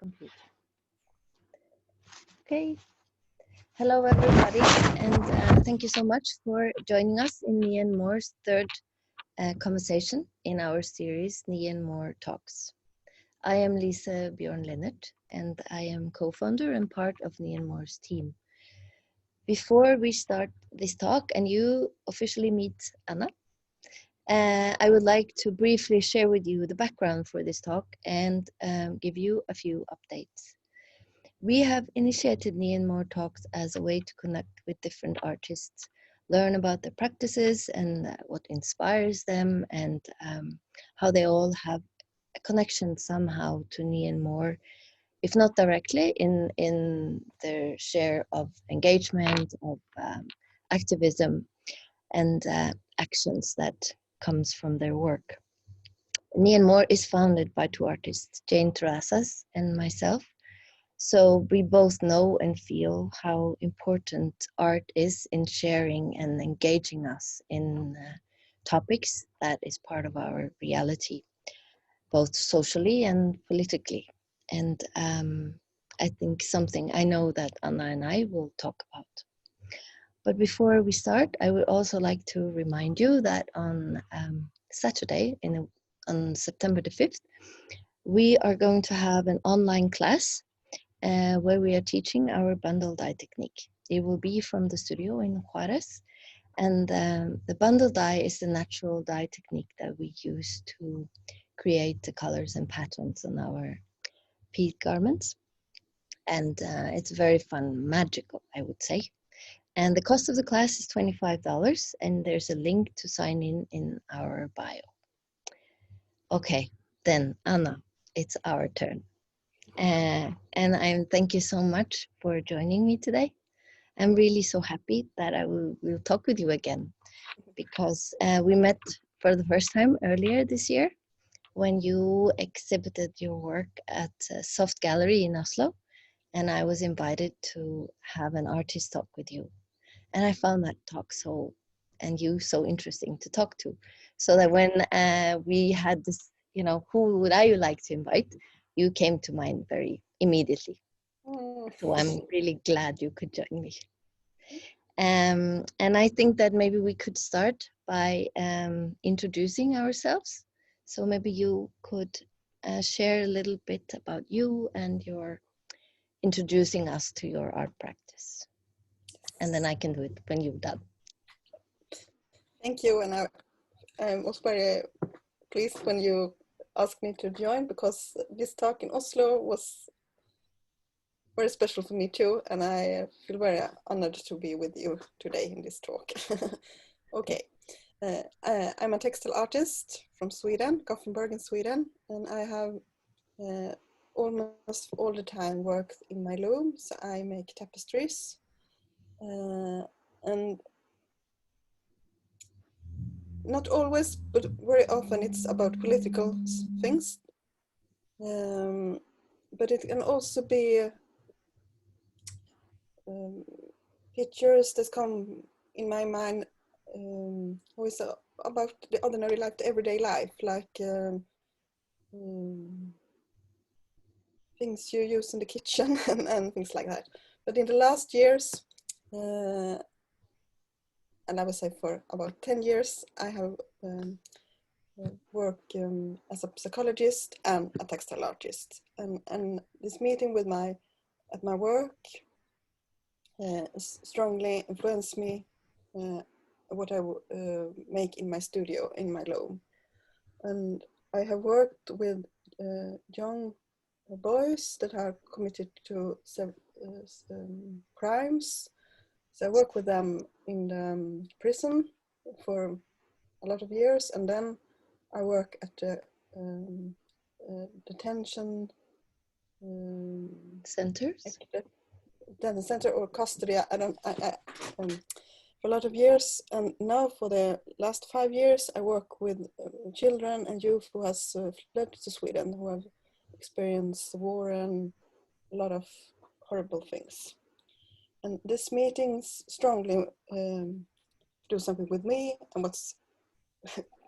computer. Okay. Hello, everybody, and thank you so much for joining us in Me and More's third conversation in our series, Me and More Talks. I am Lise Linnert, and I am co-founder and part of Me and More's team. Before we start this talk and you officially meet Anna, I would like to briefly share with you the background for this talk and give you a few updates. We have initiated Me and More Talks as a way to connect with different artists, learn about their practices and what inspires them, and how they all have a connection somehow to Me and More, if not directly, in their share of engagement, of activism, and actions that comes from their work. Me and More is founded by two artists, Jane Terrazas and myself. So we both know and feel how important art is in sharing and engaging us in topics that is part of our reality, both socially and politically. And I think something I know that Anna and I will talk about. But before we start, I would also like to remind you that on Saturday, on September the 5th, we are going to have an online class where we are teaching our bundle dye technique. It will be from the studio in Juarez. And the bundle dye is the natural dye technique that we use to create the colors and patterns on our peat garments. And it's very fun, magical, I would say. And the cost of the class is $25, and there's a link to sign in our bio. Okay, then Anna, it's our turn. And thank you so much for joining me today. I'm really so happy that I will talk with you again, because we met for the first time earlier this year when you exhibited your work at Soft Gallery in Oslo, and I was invited to have an artist talk with you. And I found that talk so interesting to talk to. So that when we had this, who would I like to invite? You came to mind very immediately. So I'm really glad you could join me. And I think that maybe we could start by introducing ourselves. So maybe you could share a little bit about you and your introducing us to your art practice. And then I can do it when you've done. Thank you. And I was very pleased when you asked me to join, because this talk in Oslo was very special for me too. And I feel very honored to be with you today in this talk. Okay. I'm a textile artist from Sweden, Gothenburg in Sweden. And I have almost all the time worked in my loom. So I make tapestries. And not always, but very often it's about political things. But it can also be pictures that come in my mind always about the ordinary life, the everyday life, like things you use in the kitchen and things like that. But in the last years, and I would say for about 10 years, I have worked as a psychologist and a textile artist. And this meeting with my work strongly influenced me what I make in my studio, in my loom. And I have worked with young boys that are committed to crimes. So I work with them in the prison for a lot of years, and then I work at the detention centers, detention center or custody. For a lot of years, and now for the last 5 years, I work with children and youth who has fled to Sweden, who have experienced war and a lot of horrible things. And these meetings strongly do something with me, and what's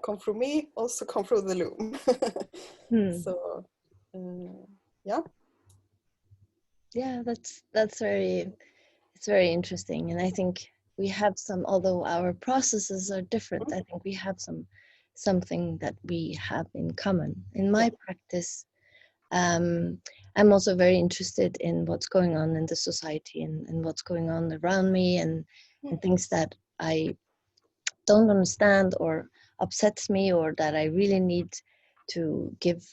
come through me also come through the loom. So, yeah. Yeah, that's very, it's very interesting. And I think we have some, although our processes are different, I think we have something that we have in common. In Yeah. my practice, I'm also very interested in what's going on in the society and what's going on around me, and things that I don't understand or upsets me, or that I really need to give,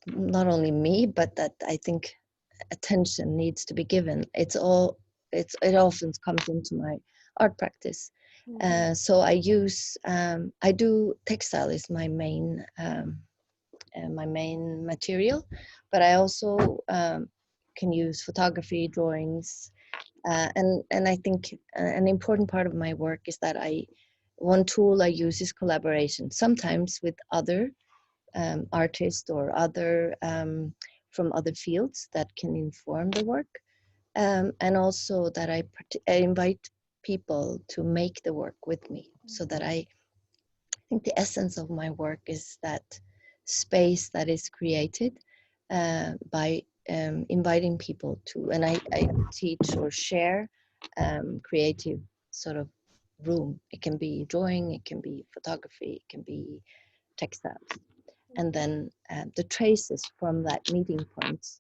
not only me, but that I think attention needs to be given. It often comes into my art practice. So I do textile is my main material, but I also can use photography, drawings, and I think an important part of my work is that one tool I use is collaboration, sometimes with other artists or other from other fields that can inform the work, and also that I invite people to make the work with me, so that I think the essence of my work is that space that is created by inviting people to, and I teach or share creative sort of room. It can be drawing, it can be photography, it can be textiles. And then the traces from that meeting points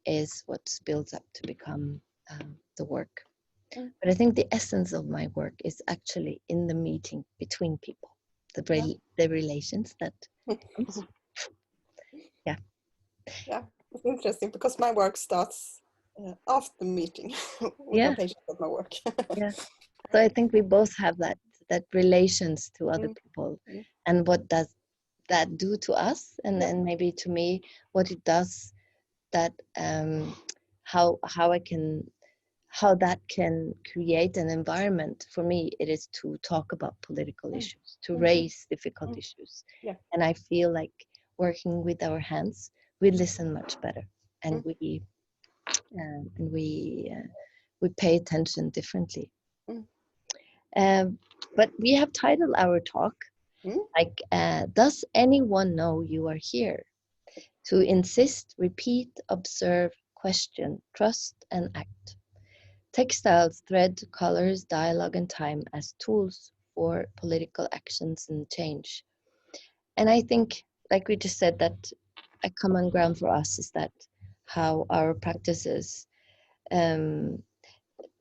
is what builds up to become the work. But I think the essence of my work is actually in the meeting between people, the relations that comes. Yeah. Yeah, it's interesting because my work starts after the meeting with my Yeah. patients at my work. Yeah. So I think we both have that relations to other Mm, people, mm, and what does that do to us, and yeah, then maybe to me what it does, that how I can, how that can create an environment. For me, it is to talk about political mm, issues, to mm, raise difficult mm, issues. yeah, And I feel like working with our hands, we listen much better, mm, and we pay attention differently. mm, Um, but we have titled our talk mm, like, "Does anyone know you are here?" To insist, repeat, observe, question, trust, and act. Textiles, thread, colors, dialogue, and time as tools for political actions and change. And I think, like we just said, that a common ground for us is that how our practices, um,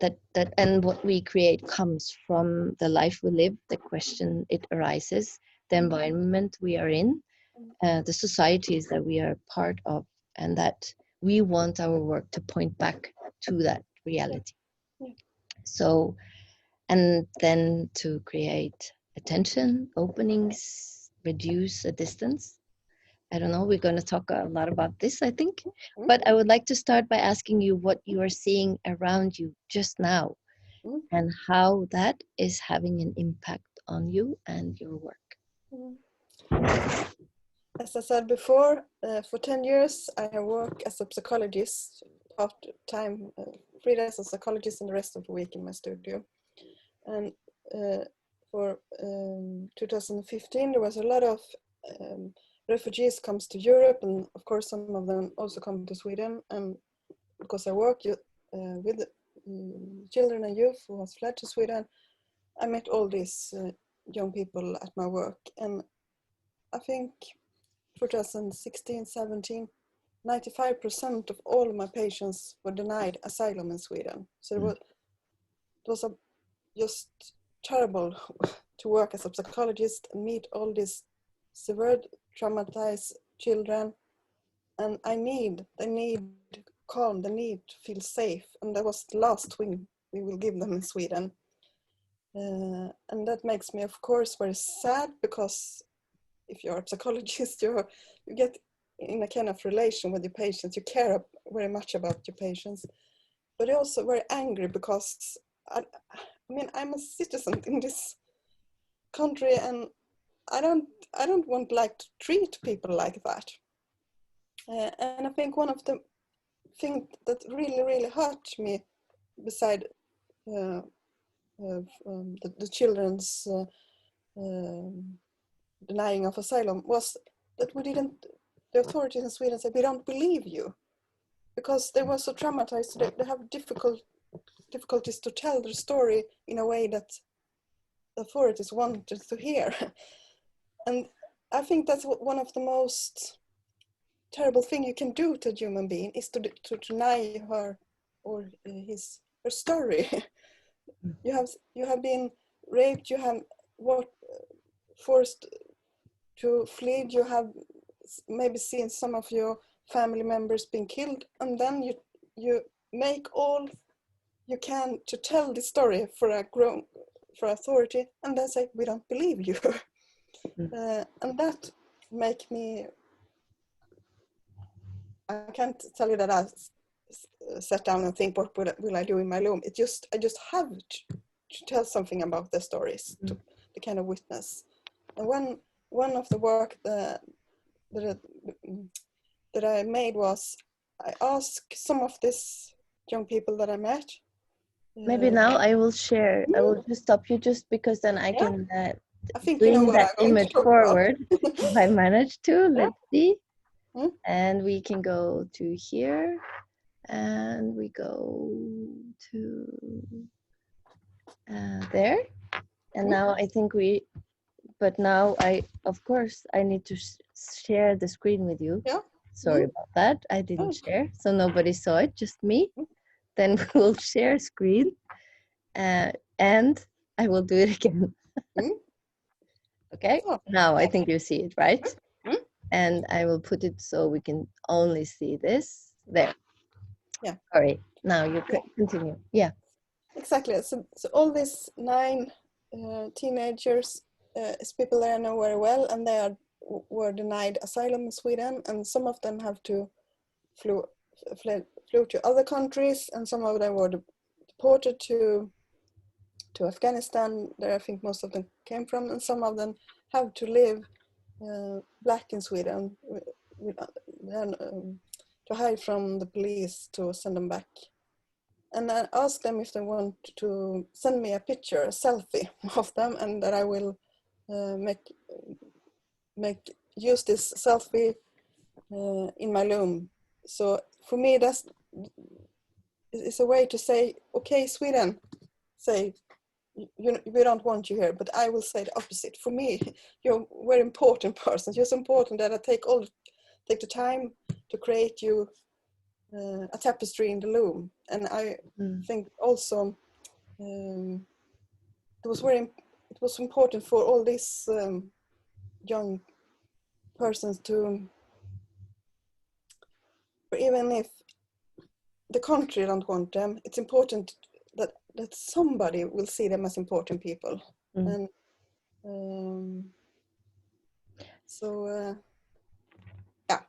that and what we create comes from the life we live, the question it arises, the mm, environment we are in, mm, the societies that we are part of, and that we want our work to point back to that yeah, reality. yeah, So, and then to create attention, openings, reduce a distance. I don't know, we're going to talk a lot about this, I think. mm, But I would like to start by asking you what you are seeing around you just now, mm, and how that is having an impact on you and your work. mm. As I said before, for 10 years I have worked as a psychologist, part-time, 3 days as a psychologist and the rest of the week in my studio. And for 2015 there was a lot of refugees comes to Europe, and of course some of them also come to Sweden. And because I work with children and youth who has fled to Sweden, I met all these young people at my work. And I think 2016, 17, 95% of all of my patients were denied asylum in Sweden. So it was just terrible to work as a psychologist and meet all these severe traumatized children. And they need calm, they need to feel safe. And that was the last thing we will give them in Sweden. And that makes me, of course, very sad, because if you're a psychologist, you get in a kind of relation with your patients. You care very much about your patients, but you're also very angry because I mean, I'm a citizen in this country, and I don't want like to treat people like that. And I think one of the things that really hurt me, beside the children's denying of asylum, was that the authorities in Sweden said, we don't believe you. because they were so traumatized, they have difficulties to tell their story in a way that the authorities wanted to hear. And I think that's one of the most terrible thing you can do to a human being, is to deny her or her story. You have been raped, you have forced to flee, you have maybe seen some of your family members being killed, and then you make all you can to tell the story for authority, and then say, we don't believe you. And that make me, I can't tell you that I sat down and think, what will I do in my loom? I just have to tell something about the stories, to the kind of witness. And one of the work that I made was, I asked some of these young people that I met. Maybe now I will share. I will just stop you, just because then I can I think bring you know what that I'm going image to talk forward. about. If I manage to, let's see. And we can go to here, and we go to there. And now I think but now of course, I need to share the screen with you. Yeah. Sorry about that. I didn't share, so nobody saw it, just me. Then we'll share screen, and I will do it again. Okay, now I think you see it, right? And I will put it so we can only see this. There. Yeah. Sorry, now you can continue. Yeah. Exactly. So all these 9 teenagers is people that I know very well, and they were denied asylum in Sweden, and some of them have to flew to other countries, and some of them were deported to Afghanistan, where I think most of them came from, and some of them have to live black in Sweden to hide from the police to send them back. And I asked them if they want to send me a picture, a selfie of them, and that I will use this selfie in my loom. So for me, it's a way to say, okay, Sweden, say, we don't want you here, but I will say the opposite. For me, you're a very important person. You're so important that I take the time to create you a tapestry in the loom. And I think also it was important for all these young persons to, even if the country don't want them, it's important that somebody will see them as important people. And yeah.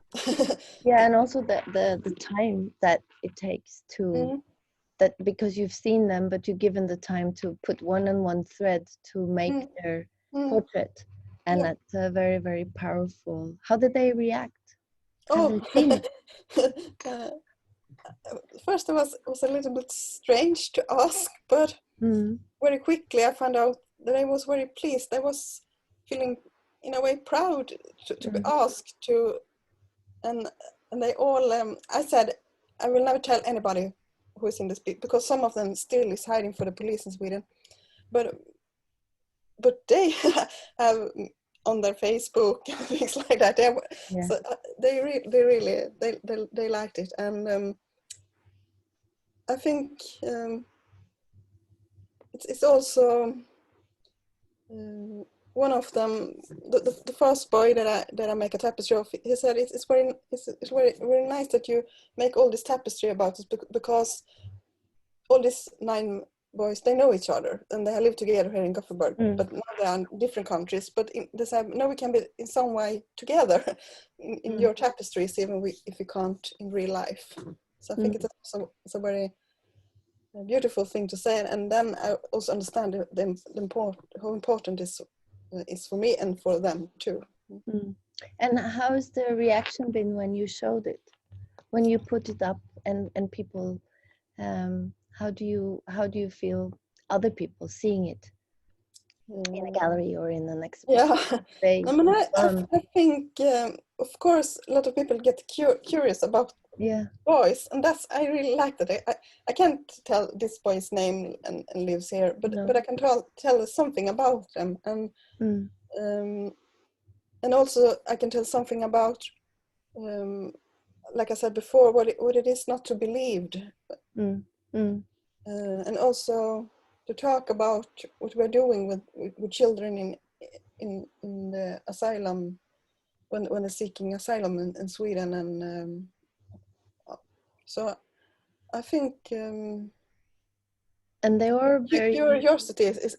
Yeah, and also the time that it takes to that, because you've seen them, but you've given the time to put one thread to make their portrait, and that's very, very powerful. How did they react? Have they seen it? First it was a little bit strange to ask, but very quickly I found out that I was very pleased. I was feeling in a way proud to be asked to, and they all, I said, I will never tell anybody who is in this book, because some of them still is hiding for the police in Sweden, but they have on their Facebook and things like that. So they really liked it, and I think it's also one of them. The first boy that I make a tapestry of, he said it's very nice that you make all this tapestry about it, because all these 9 boys, they know each other and they live together here in Gothenburg, but now they are in different countries. But they said, no, we can be in some way together in your tapestries, even if we can't in real life. So I think it's a very beautiful thing to say. And then I also understand how important this is for me and for them too. And how has the reaction been when you showed it, when you put it up, and people? How do you feel other people seeing it in a gallery or in an exhibition? I think of course a lot of people get curious about Yeah. voice, and I really like that. I can't tell this boy's name and lives here, but No. I can tell something about them, Mm. um, and also I can tell something about, like I said before, what it is not to be believed, Mm. Mm. and also to talk about what we're doing with children in the asylum when they're seeking asylum in Sweden, and so I think. And they were very. Curiosity is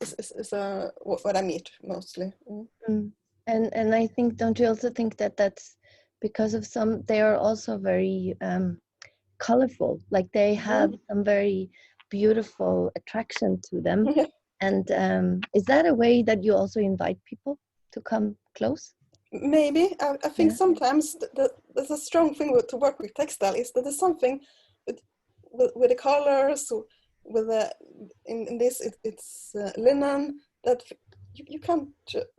what I meet mostly. Mm. Mm. And I think, don't you also think that that's because of some, they are also very colorful, like they have Mm. some very beautiful attraction to them. Yeah. And is that a way that you also invite people to come close? Maybe I think Yeah. sometimes there's a strong thing to work with textile is that there's something with with the colors, with the in this it's linen that you can't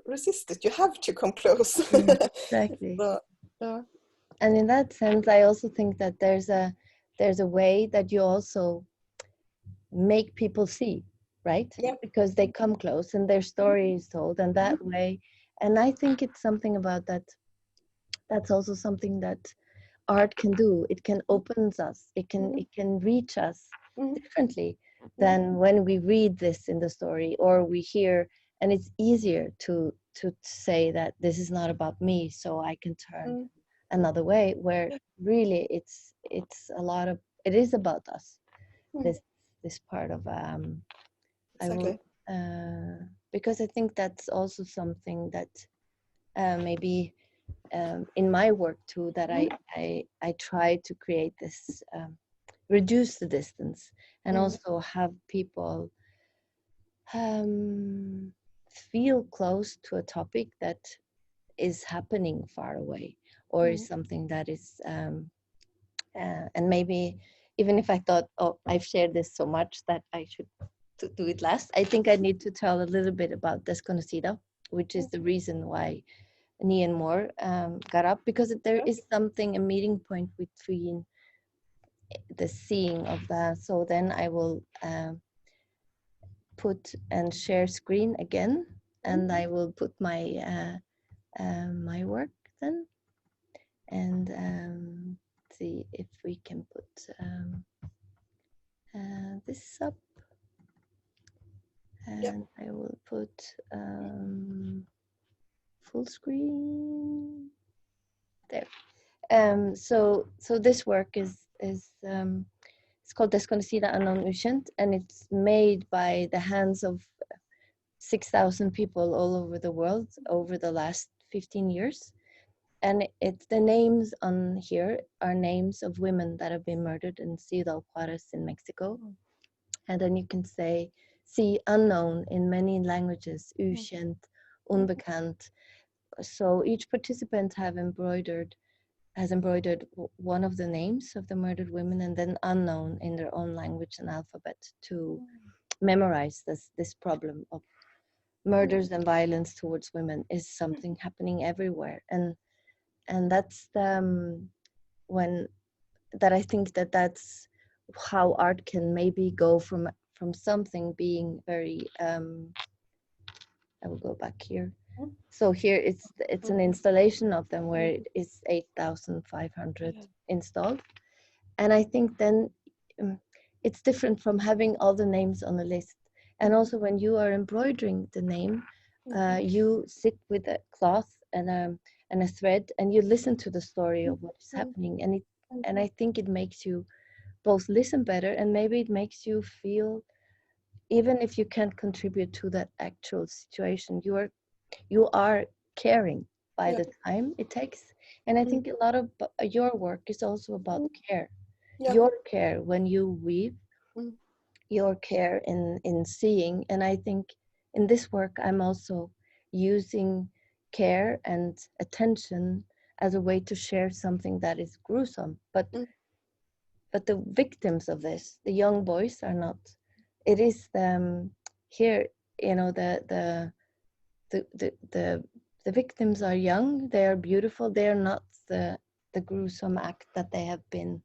resist it. You have to come close. Mm, exactly. So, yeah. And in that sense, I also think that there's a way that you also make people see, right? Yeah. Because they come close and their story is told, and that way. And I think it's something about that. That's also something that art can do. It can opens us. It can reach us Mm. differently Mm. than when we read this in the story or we hear. And it's easier to say that this is not about me, so I can turn Mm. another way. Where really it's a lot of, it is about us. Mm. This part of I will Exactly. because I think that's also something that maybe in my work too, that Mm. I try to create this reduce the distance and Mm. also have people um, feel close to a topic that is happening far away, or is Mm. something that is and maybe even if I thought, oh, I've shared this so much that I should to do it last, I think I need to tell a little bit about Desconocida, which is Mm. the reason why Nian Moore got up, because there Yeah. is something, a meeting point between the seeing of that. So then I will put and share screen again, Mm. and I will put my work then, and see if we can put this up, Yeah. and I will put full screen there. So this work is it's called Desconocida a non urgent, and it's made by the hands of 6,000 people all over the world over the last 15 years. And it's the names on here are names of women that have been murdered in Ciudad Juarez in Mexico. And then you can see unknown in many languages, Mm. urgent, Mm. unbekant. So each participant has embroidered one of the names of the murdered women, and then unknown in their own language and alphabet to memorize this problem of Mm. murders and violence towards women is something happening everywhere. And that's when that I think that's how art can maybe go from something being very I will go back here. Mm. So here it's an installation of them where it is 8,500 Yeah. installed. And I think then it's different from having all the names on the list. And also when you are embroidering the name, you sit with a cloth and a thread, and you listen to the story of what is happening. And I think it makes you both listen better, and maybe it makes you feel, even if you can't contribute to that actual situation, you are caring by Yeah. the time it takes. And I Mm. think a lot of your work is also about care, Yeah. your care when you weave, Mm. your care in seeing. And I think in this work I'm also using care and attention as a way to share something that is gruesome, Mm. but the victims of this, the young boys, are not. It is them here, the the the the victims are young, they are beautiful, they are not the the gruesome act that they have been,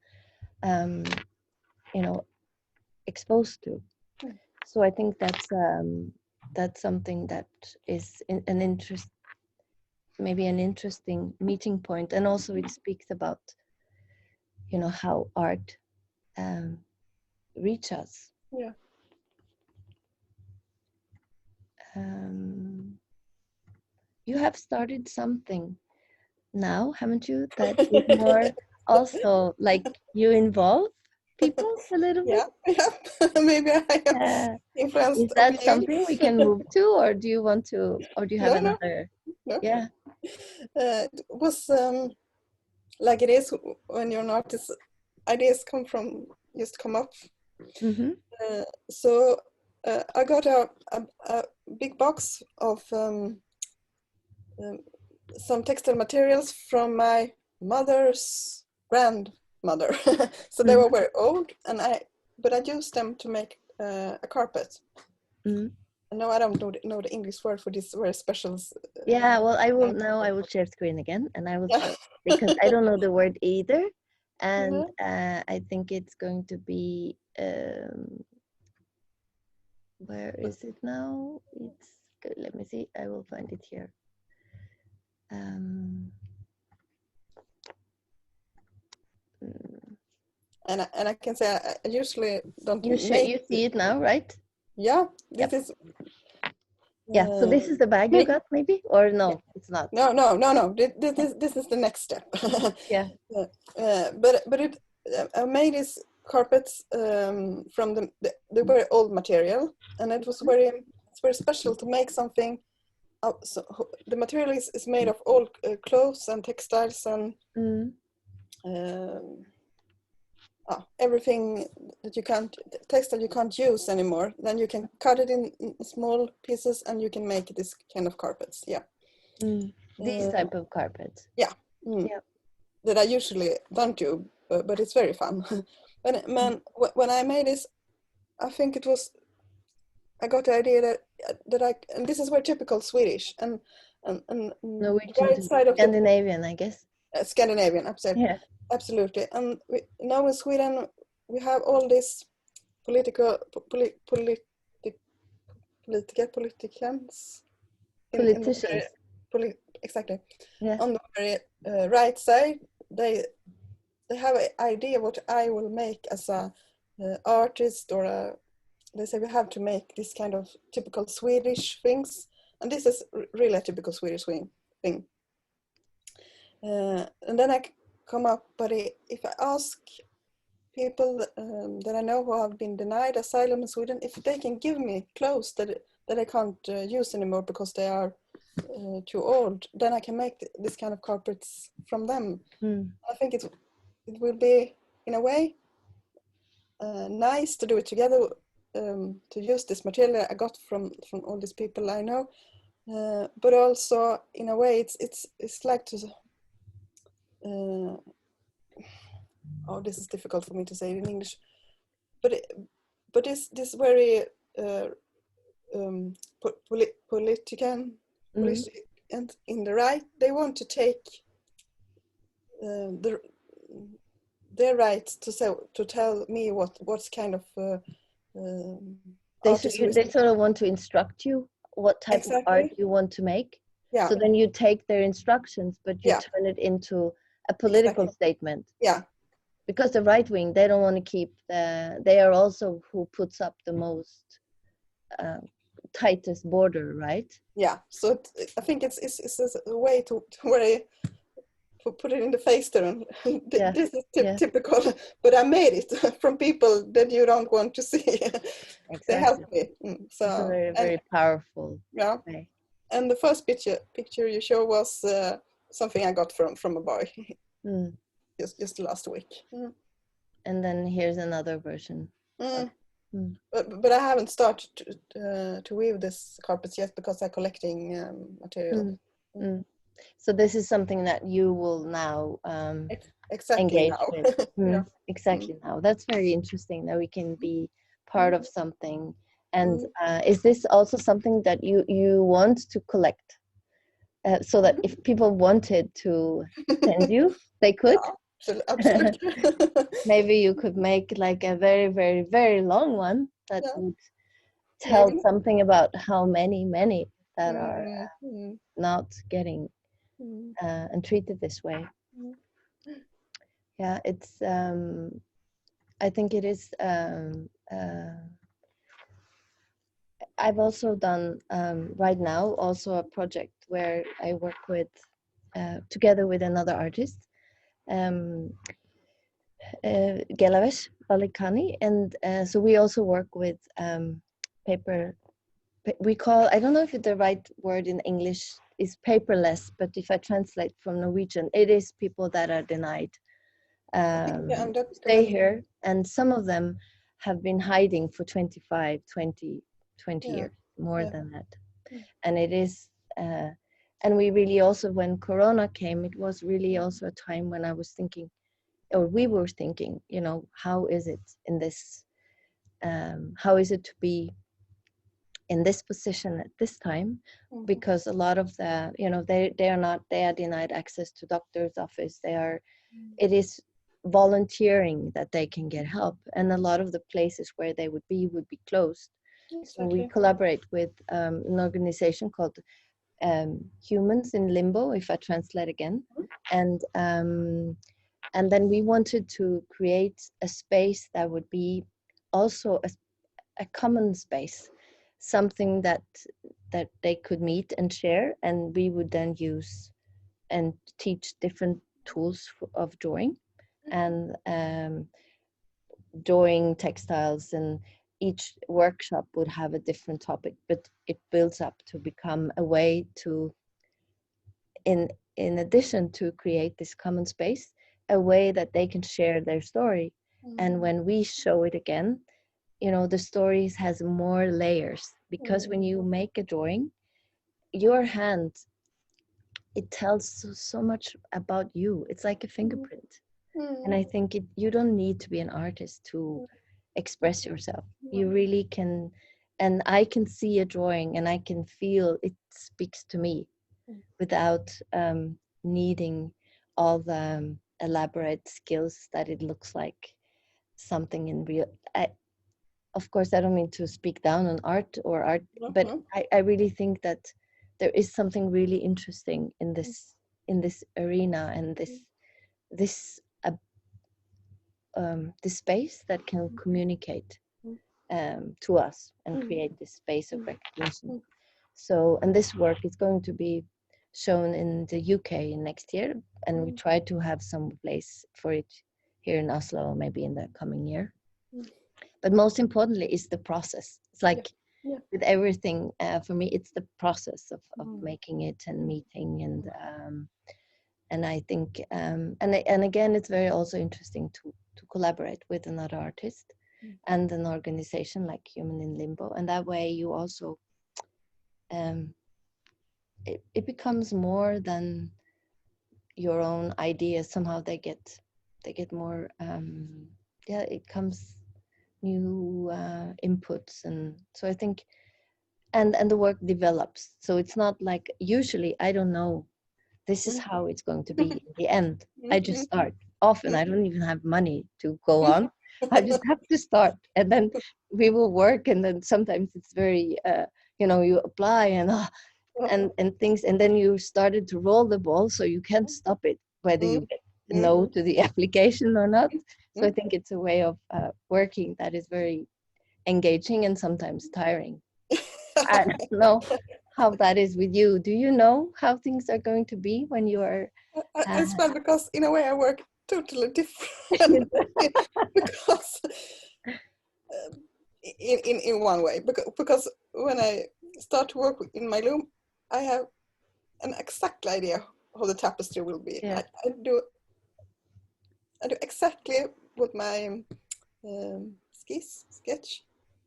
exposed to. So I think that's something that is maybe an interesting meeting point, and also it speaks about, how art reach us. Yeah. You have started something now, haven't you? That is more also like you involve people a little bit. Yeah. Maybe I am influenced. Is that something we can move to, or do you want to, or do you have another? No. Yeah. It was like it is when you're an artist, ideas come up. Mm-hmm. So I got a big box of some textile materials from my mother's grandmother. So they were very old, but I used them to make a carpet. No, I don't know the English word for this very special. Yeah, well, I will share screen again, and I will try, because I don't know the word either, and I think it's going to be where is it now? It's good. Let me see. I will find it here. And I can say I usually don't. You see it now, right? Yeah, this is. Yeah, so this is the bag you got, maybe, or no, it's not. No. This is the next step. Yeah. But it I made these carpets from the very old material, and it was very special to make something. So the material is made of old clothes and textiles and everything that textile you can't use anymore. Then you can cut it in small pieces, and you can make this kind of carpets. Yeah. These type of carpets. Yeah. Yeah. That I usually don't do, but it's very fun. When I made this, I think it was. I got the idea and this is very typical Swedish and Norwegian, right side of Scandinavian, I guess. Scandinavian, absolutely. Yeah. Absolutely. And now in Sweden, we have all this politicians exactly. Yeah. On the very right side, they have an idea what I will make as a artist, or they say we have to make this kind of typical Swedish things, and this is really a typical Swedish thing. And then I come up, but if I ask people that I know who have been denied asylum in Sweden, if they can give me clothes that I can't use anymore because they are too old, then I can make this kind of carpets from them. I think it will be, in a way, nice to do it together, to use this material I got from all these people I know, but also in a way it's like to this is difficult for me to say in English, but this very politician and in the right, they want to take their right to tell me what's kind of they sort of want to instruct you what type of art you want to make. Yeah. So then you take their instructions, but you turn it into a political statement. Yeah. Because the right wing, they don't want to keep they are also who puts up the most tightest border, right? Yeah. So I think it's a way to really put it in the face there. This is typical, but I made it from people that you don't want to see. Exactly. They helped me. So it's a very, very powerful. Yeah. Way. And the first picture you show was something I got from a boy just last week. And then here's another version. But I haven't started to weave this carpets yet because I'm collecting material. So this is something that you will now engage now. With. Exactly now. That's very interesting that we can be part of something. And is this also something that you want to collect? so that if people wanted to send you, they could. Yeah, absolutely. Maybe you could make like a very, very, very long one that Yeah, would tell maybe. something about how many that are not getting and treated this way. Yeah, it's I think it is I've also done right now also a project where I work with together with another artist, um, Gelavesh Balikani, and so we also work with paper. We call, I don't know if the right word in English is paperless, but if I translate from Norwegian, it is people that are denied Yeah, I'm stay documenting. here, and some of them have been hiding for 25, 20 Yeah, years, more yeah. than that. And it is and we really also, when Corona came, it was really also a time when I was thinking, or we were thinking, you know, how is it in this how is it to be in this position at this time, because a lot of the, you know, they are not, they are denied access to doctor's office, they are, it is volunteering that they can get help, and a lot of the places where they would be closed. So we Exactly. collaborate with an organization called Humans in Limbo, if I translate again, and then we wanted to create a space that would be also a common space, something that they could meet and share, and we would then use and teach different tools of drawing and drawing textiles, and each workshop would have a different topic, but it builds up to become a way to, in addition to create this common space, a way that they can share their story. And when we show it again, you know, the stories has more layers, because when you make a drawing, your hand, it tells so much about you. It's like a fingerprint. And I think you don't need to be an artist to express yourself. You really can, and I can see a drawing and I can feel it speaks to me without needing all the elaborate skills that it looks like something in real. Of course, I don't mean to speak down on art or art, but I really think that there is something really interesting in this arena, and this this space that can communicate to us and create this space of recognition. So, and this work is going to be shown in the UK next year, and we try to have some place for it here in Oslo, maybe in the coming year. But most importantly is the process. It's like with everything, for me, it's the process of making it and meeting, and I think and again, it's very also interesting to collaborate with another artist and an organization like Human in Limbo, and that way you also it becomes more than your own ideas. Somehow they get more yeah, it comes new inputs, and so I think and the work develops. So it's not like, usually I don't know this is how it's going to be in the end. I just start. Often I don't even have money to go on. I just have to start, and then we will work, and then sometimes it's very you know, you apply and things, and then you started to roll the ball, so you can't stop it whether you get no to the application or not. So I think it's a way of working that is very engaging and sometimes tiring. I don't know how that is with you. Do you know how things are going to be when you are It's fun because in a way I work totally different because in one way, because when I start to work in my loom, I have an exact idea how the tapestry will be. yeah. I do exactly what my sketch,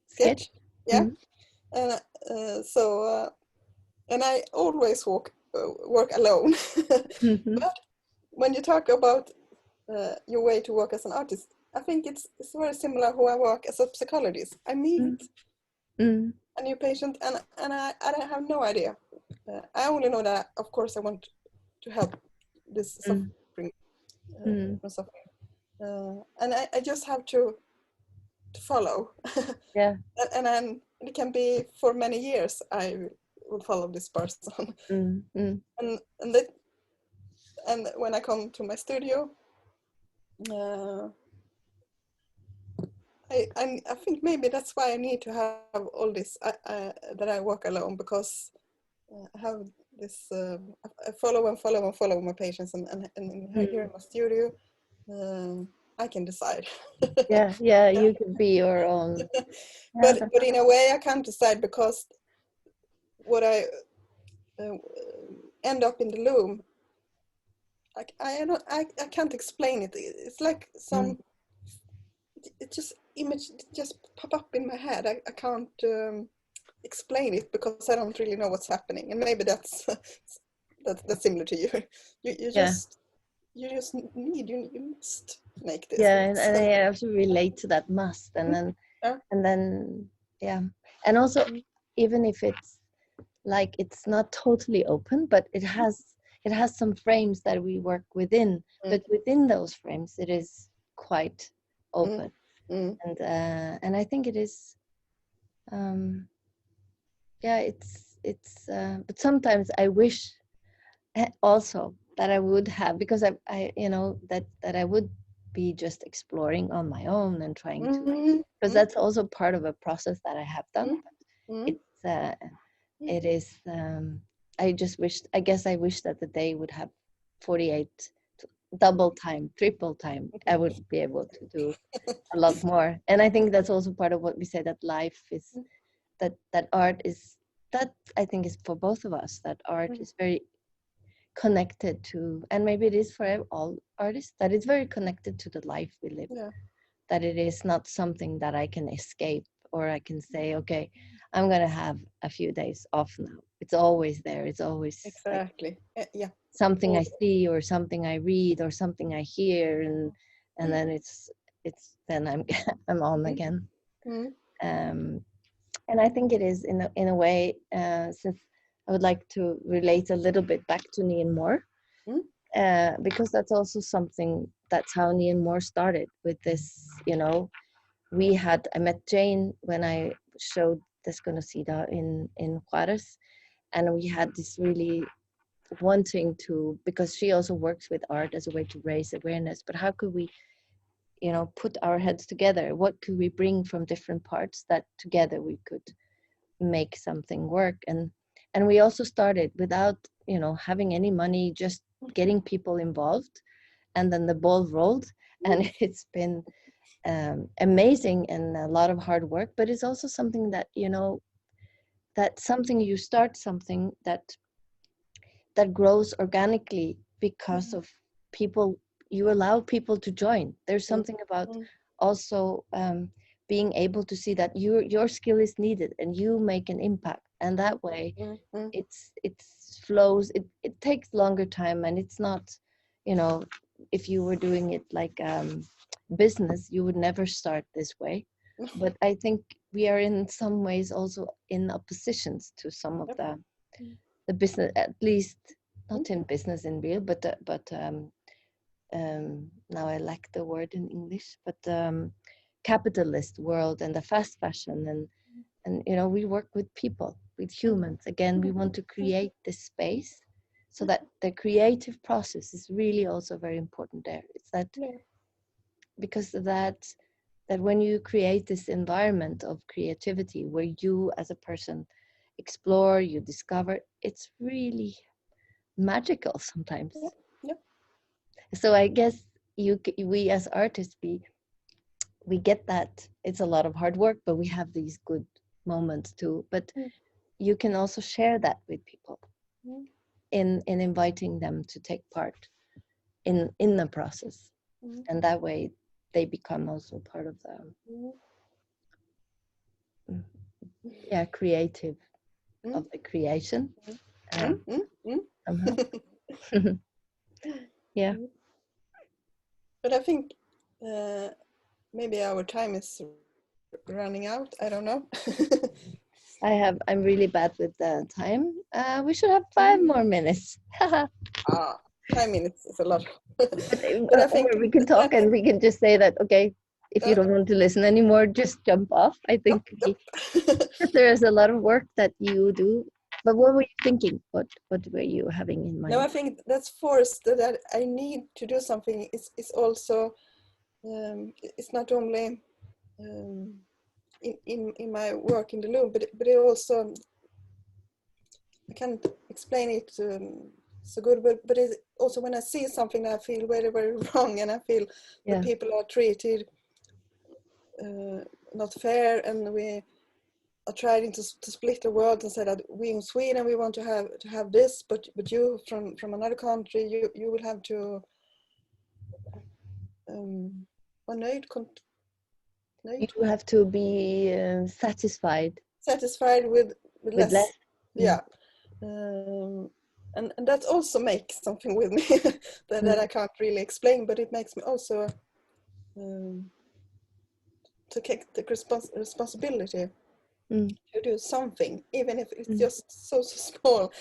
Sketch? yeah. And and I always work alone. But when you talk about your way to work as an artist, I think it's very similar how I work as a psychologist. I meet a new patient, and I have no idea I only know that, of course, I want to help this suffering, from suffering, and I just have to follow. Yeah. And then it can be for many years I will follow this person. And that, and when I come to my studio, I think maybe that's why I need to have all this, that I walk alone, because I have this, I follow and follow and follow my patients, and here in my studio, I can decide. Yeah, you could be your own. Yeah, But in a way I can't decide, because what I end up in the loom, I can't explain it. It's like some, it just image just pop up in my head. I can't explain it, because I don't really know what's happening, and maybe that's that's similar to you. You yeah, just need, you must make this. yeah, and I have to relate to that must, and then yeah, and also even if it's like it's not totally open, but it has some frames that we work within, but within those frames it is quite open. And I think it is, yeah, it's but sometimes I wish also that I would have, because I you know that I would be just exploring on my own and trying to, because that's also part of a process that I have done. It's it is, I guess I wish that the day would have 48 double time, triple time. I would be able to do a lot more. And I think that's also part of what we say, that life is, that art is, that I think is for both of us, that art is very connected to, and maybe it is for all artists, that it's very connected to the life we live. That it is not something that I can escape, or I can say, okay, I'm gonna have a few days off now. It's always there. It's always exactly, like yeah, something I see, or something I read, or something I hear, and then it's then I'm I'm on again. And I think it is in a way, since I would like to relate a little bit back to Neon Moore, because that's also something, that's how Neon Moore started with this. You know, I met Jane when I showed Desconocida in Juarez, and we had this really wanting to, because she also works with art as a way to raise awareness, but how could we, you know, put our heads together? What could we bring from different parts that together we could make something work? And we also started without, you know, having any money, just getting people involved, and then the ball rolled, and it's been amazing, and a lot of hard work. But it's also something that, you know, that something, you start something that grows organically because of people, you allow people to join. There's something about also being able to see that your skill is needed and you make an impact, and that way it's flows. It takes longer time, and it's not, you know, if you were doing it like business, you would never start this way. But I think we are in some ways also in oppositions to some of the business, at least not in business in real, but now I lack the word in English, but capitalist world and the fast fashion, and you know, we work with people, with humans. Again, we want to create this space so that the creative process is really also very important there. It's that because that when you create this environment of creativity where you as a person explore, you discover, it's really magical sometimes. So I guess we as artists, we get that it's a lot of hard work, but we have these good moments too. But you can also share that with people in inviting them to take part in the process, and that way they become also part of the creative of the creation somehow. Yeah. But I think maybe our time is running out. I don't know. I'm really bad with the time. We should have 5 more minutes. 5 minutes is a lot. But, But I think, or we can talk and we can just say that, okay, if you don't want to listen anymore, just jump off. I think there is a lot of work that you do. But what were you thinking? What were you having in mind? no, I think that's forced that I need to do something. It's also it's not only in my work in the loom, but it also, I can't explain it so good, but it's also when I see something that I feel very, very wrong, and I feel that people are treated not fair, and we are trying to split the world and say that we in Sweden we want to have this, but you from another country you will have to vara nöjd. You have to be satisfied with less. less. Yeah. And that also makes something with me that I can't really explain, but it makes me also to take the responsibility to do something, even if it's just so small.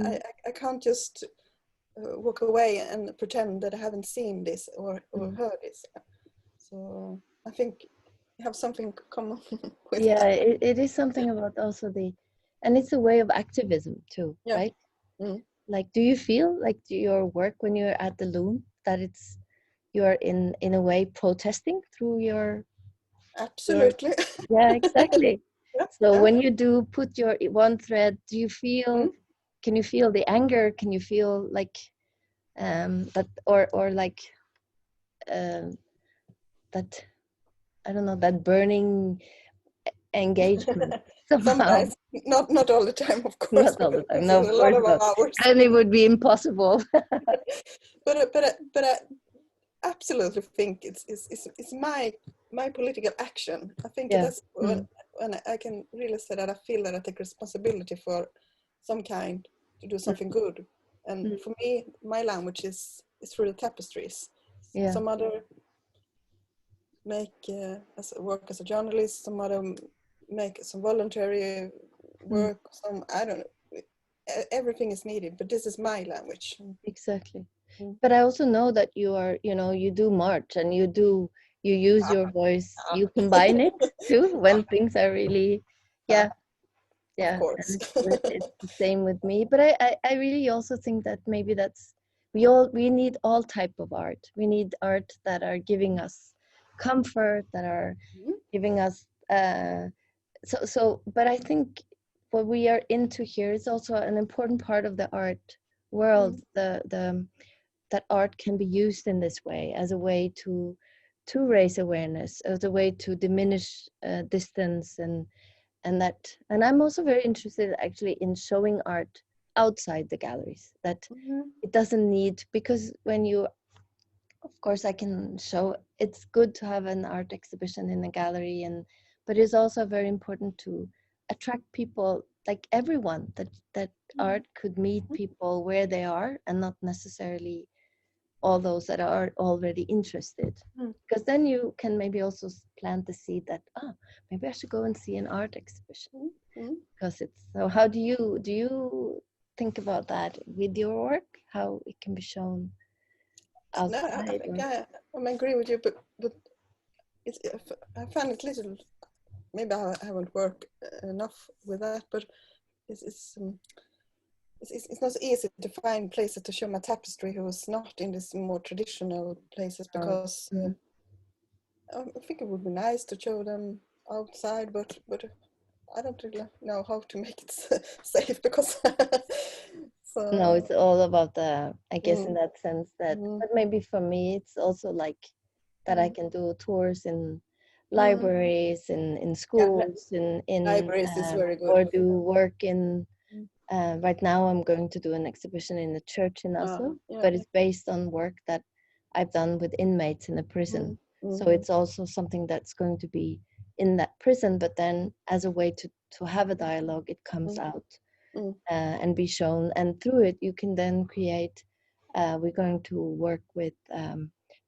I can't just walk away and pretend that I haven't seen this or heard this. So I think you have something common with that. It is something about also and it's a way of activism too, right? Like, do you feel like your work when you're at the loom that you're in a way protesting through your Absolutely. yeah, exactly. So when you do put your one thread, do you feel can you feel the anger? Can you feel like that or like that, I don't know, that burning engagement somehow? Sometimes, not all the time, of course. Not all the time, no, of a lot course of not. hours. And it would be impossible. but I absolutely think it's my political action. I think that's when I can really say that I feel that I take responsibility for some kind to do something good. And for me, my language is through the tapestries. Some other work as a journalist, some other make some voluntary work, some, I don't know, everything is needed, but this is my language. Exactly. But I also know that you are, you do march and you use your voice, you combine it too when things are really, of course. and it's the same with me. But I really also think that maybe we need all type of art. We need art that are giving us comfort, that are giving us, but I think what we are into here is also an important part of the art world, that art can be used in this way as a way to raise awareness, as a way to diminish distance, and I'm also very interested actually in showing art outside the galleries, that it doesn't need, because when you, of course I can show, it's good to have an art exhibition in a gallery, but it's also very important to attract people, like everyone, that art could meet people where they are and not necessarily all those that are already interested, because then you can maybe also plant the seed that maybe I should go and see an art exhibition, because it's so. How do you think about that with your work, how it can be shown outside? No, I think I agree with you, but I find it little, maybe I haven't worked enough with that, but it's not so easy to find places to show my tapestry who's not in these more traditional places, because I think it would be nice to show them outside, but I don't really know how to make it safe, because so, no, it's all about I guess in that sense that, but maybe for me it's also like that I can do tours in libraries, in schools, in libraries is very good, or do work in right now I'm going to do an exhibition in a church in Oslo, but it's based on work that I've done with inmates in a prison. So it's also something that's going to be in that prison, but then as a way to have a dialogue, it comes out and be shown. And through it, you can then create, we're going to work with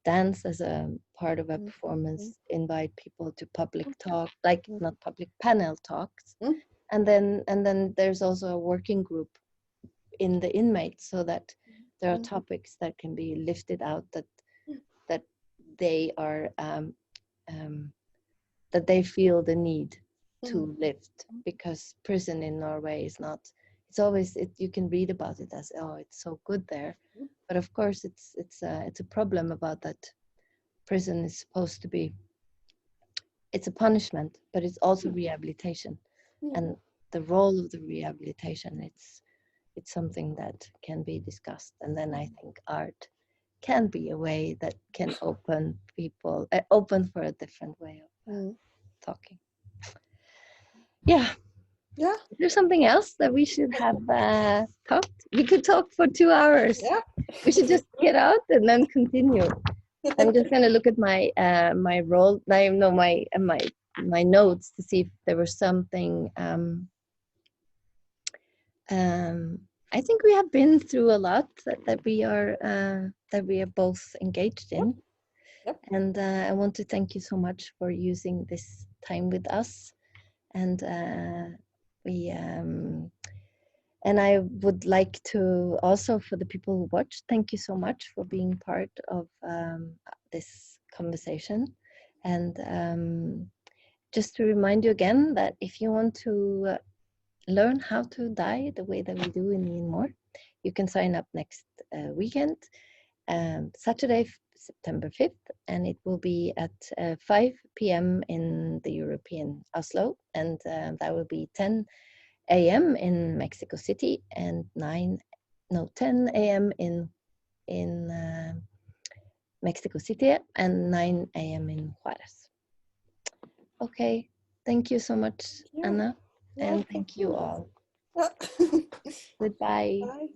dance as a part of a performance, invite people to public talk, like not public panel talks, And then there's also a working group in the inmates, so that there are topics that can be lifted out that they are that they feel the need to lift, because prison in Norway is not, it's always, you can read about it as, oh, it's so good there, but of course it's a problem about that. Prison is supposed to be, it's a punishment, but it's also rehabilitation, and the role of the rehabilitation, it's something that can be discussed. And then I think art can be a way that can open people, open for a different way of talking. Yeah. There's something else that we should have talked. We could talk for 2 hours. Yeah. We should just get out and then continue. I'm just gonna look at my my roll. I know my notes to see if there was something. I think we have been through a lot that we are both engaged in. Yep. And I want to thank you so much for using this time with us. And and I would like to also, for the people who watch, thank you so much for being part of this conversation. And just to remind you again that if you want to learn how to die the way that we do in Need More, you can sign up next weekend, Saturday, September 5th, and it will be at 5 p.m. in the European Oslo, and that will be 10 a.m. in Mexico City and 10 a.m. in Mexico City and 9 a.m. in Juarez. Okay, thank you so much, Anna, and thank you all. Goodbye. Bye.